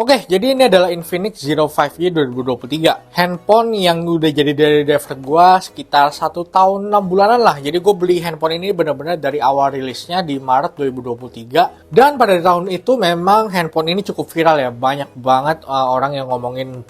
Oke, jadi ini adalah Infinix Zero 5G 2023. Handphone yang udah jadi dari driver gua sekitar 1 tahun 6 bulanan lah. Jadi gue beli handphone ini benar-benar dari awal rilisnya di Maret 2023. Dan pada tahun itu memang handphone ini cukup viral ya. Banyak banget orang yang ngomongin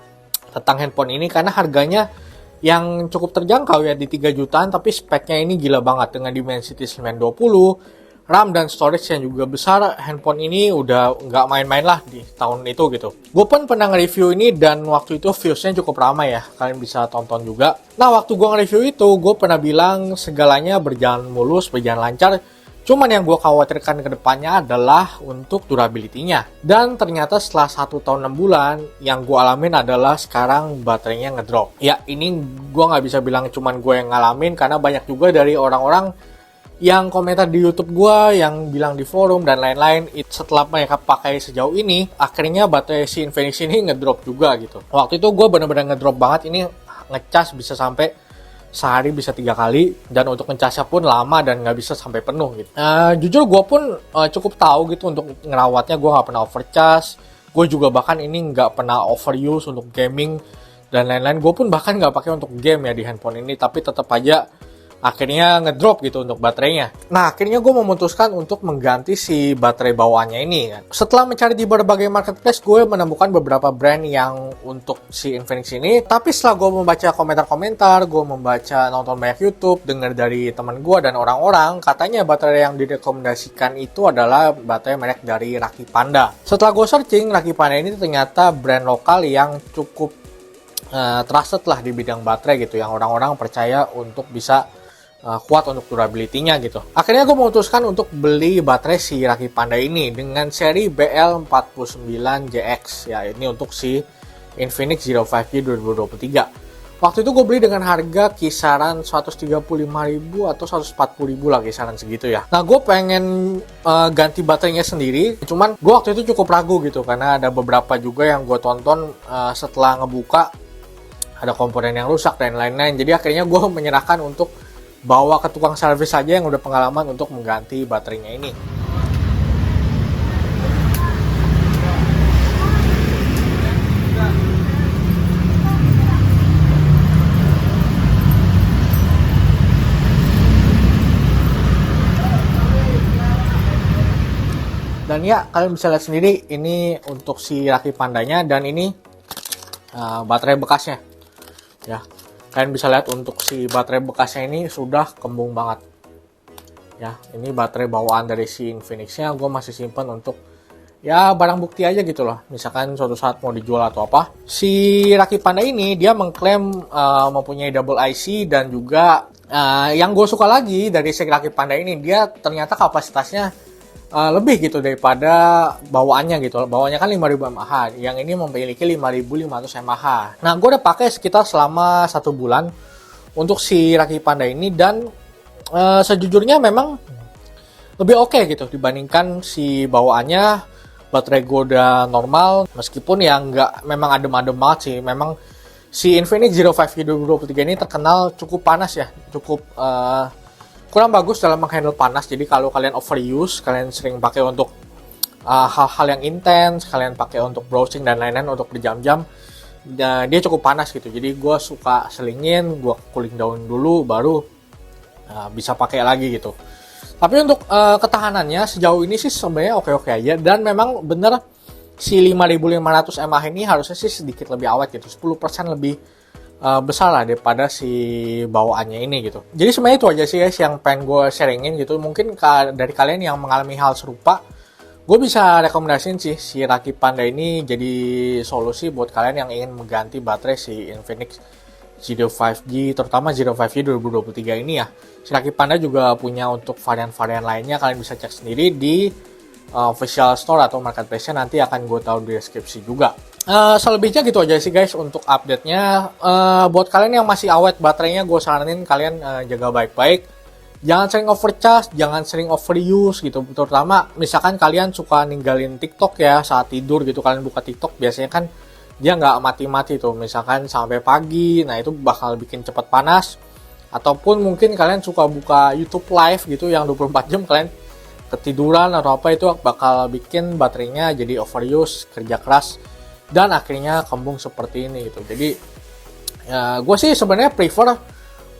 tentang handphone ini karena harganya yang cukup terjangkau ya di 3 jutaan, tapi speknya ini gila banget dengan Dimensity 920, RAM dan storage yang juga besar. Handphone ini udah nggak main-main lah di tahun itu gitu. Gue pun pernah nge-review ini dan waktu itu viewsnya cukup ramai ya. Kalian bisa tonton juga. Nah, waktu gue nge-review itu, gue pernah bilang segalanya berjalan mulus, berjalan lancar. Cuman yang gue khawatirkan ke depannya adalah untuk durability-nya. Dan ternyata setelah 1 tahun 6 bulan, yang gue alamin adalah sekarang baterainya ngedrop. Ya, ini gue nggak bisa bilang cuman gue yang ngalamin, karena banyak juga dari orang-orang yang komentar di YouTube gue, yang bilang di forum dan lain-lain. Setelah mereka pakai sejauh ini, akhirnya baterai si Infinix ini ngedrop juga gitu. Waktu itu gue bener-bener ngedrop banget. Ini ngecas bisa sampai sehari bisa 3 kali, dan untuk ngecasnya pun lama dan nggak bisa sampai penuh gitu. Jujur gue pun cukup tahu gitu untuk ngerawatnya. Gue nggak pernah overcharge. Gue juga bahkan ini nggak pernah overuse untuk gaming dan lain-lain. Gue pun bahkan nggak pakai untuk game ya di handphone ini, tapi tetap aja akhirnya ngedrop gitu untuk baterainya. Nah, akhirnya gue memutuskan untuk mengganti si baterai bawaannya ini kan. Setelah mencari di berbagai marketplace, gue menemukan beberapa brand yang untuk si Infinix ini. Tapi setelah gue membaca komentar-komentar, gue membaca nonton banyak YouTube, dengar dari teman gue dan orang-orang, katanya baterai yang direkomendasikan itu adalah baterai merek dari Rakit Panda. Setelah gue searching, Rakit Panda ini ternyata brand lokal yang cukup trusted lah di bidang baterai gitu, yang orang-orang percaya untuk bisa kuat untuk durability-nya gitu. Akhirnya gue memutuskan untuk beli baterai si Rakit Panda ini dengan seri BL49JX ya, ini untuk si Infinix Zero 5G 2023. Waktu itu gue beli dengan harga kisaran 135.000 atau 140.000 lah, kisaran segitu ya. Nah, gue pengen ganti baterainya sendiri, cuman gue waktu itu cukup ragu gitu karena ada beberapa juga yang gue tonton setelah ngebuka ada komponen yang rusak dan lain-lain. Jadi akhirnya gue menyerahkan untuk bawa ke tukang servis saja yang udah pengalaman untuk mengganti baterainya ini. Dan ya, kalian bisa lihat sendiri ini untuk si Rakit Pandanya, dan ini baterai bekasnya ya. Kalian bisa lihat untuk si baterai bekasnya ini sudah kembung banget ya. Ini baterai bawaan dari si Infinix-nya. Gue masih simpan untuk ya barang bukti aja gitu loh, misalkan suatu saat mau dijual atau apa. Si Rakit Panda ini dia mengklaim mempunyai double IC, dan juga yang gue suka lagi dari si Rakit Panda ini, dia ternyata kapasitasnya lebih gitu daripada bawaannya gitu. Bawaannya kan 5000 mAh, yang ini memiliki 5500 mAh. Nah, gue udah pakai sekitar selama 1 bulan untuk si Rakit Panda ini, dan sejujurnya memang lebih oke gitu dibandingkan si bawaannya. Baterai gue udah normal, meskipun ya nggak memang adem-adem banget sih. Memang si Infinix Zero 5G 2023 ini terkenal cukup panas ya, cukup kurang bagus dalam menghandle panas. Jadi kalau kalian overuse, kalian sering pakai untuk hal-hal yang intens, kalian pakai untuk browsing dan lain-lain untuk berjam-jam, dia cukup panas gitu. Jadi gue suka selingin, gue cooling down dulu baru bisa pakai lagi gitu. Tapi untuk ketahanannya sejauh ini sih sebenarnya oke-oke aja, dan memang bener si 5500 mAh ini harusnya sih sedikit lebih awet gitu, 10% lebih besar lah daripada si bawaannya ini gitu. Jadi sebenarnya itu aja sih guys yang pengen gue sharingin gitu. Mungkin dari kalian yang mengalami hal serupa, gue bisa rekomendasiin sih si Rakit Panda ini jadi solusi buat kalian yang ingin mengganti baterai si Infinix Zero 5G, terutama Zero 5G 2023 ini ya. Si Rakit Panda juga punya untuk varian-varian lainnya, kalian bisa cek sendiri di official store atau marketplace-nya, nanti akan gue taruh di deskripsi juga. Selebihnya gitu aja sih guys untuk update-nya. Buat kalian yang masih awet baterainya, gue saranin kalian jaga baik-baik. Jangan sering overcharge, jangan sering overuse gitu. Terutama misalkan kalian suka ninggalin TikTok ya saat tidur gitu, kalian buka TikTok biasanya kan dia nggak mati-mati tuh, misalkan sampai pagi. Nah, itu bakal bikin cepat panas. Ataupun mungkin kalian suka buka YouTube live gitu yang 24 jam, kalian ketiduran atau apa, itu bakal bikin baterainya jadi overuse, kerja keras dan akhirnya kembung seperti ini gitu. Jadi ya gue sih sebenarnya prefer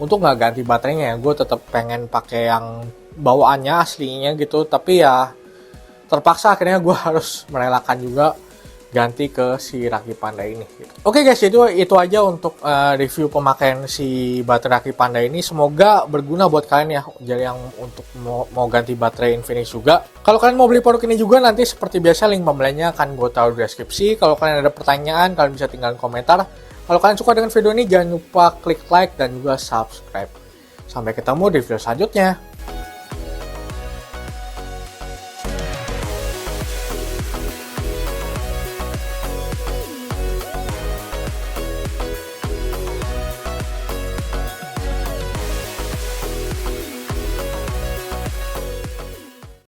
untuk nggak ganti baterainya ya. Gue tetap pengen pakai yang bawaannya aslinya gitu, tapi ya terpaksa akhirnya gue harus merelakan juga ganti ke si Rakit Panda ini gitu. Oke guys, itu aja untuk review pemakaian si baterai Rakit Panda ini. Semoga berguna buat kalian ya, jadi yang untuk mau ganti baterai Infinix juga. Kalau kalian mau beli produk ini juga, nanti seperti biasa link pembeliannya akan gue taruh di deskripsi. Kalau kalian ada pertanyaan, kalian bisa tinggalin komentar. Kalau kalian suka dengan video ini, jangan lupa klik like dan juga subscribe. Sampai ketemu di video selanjutnya.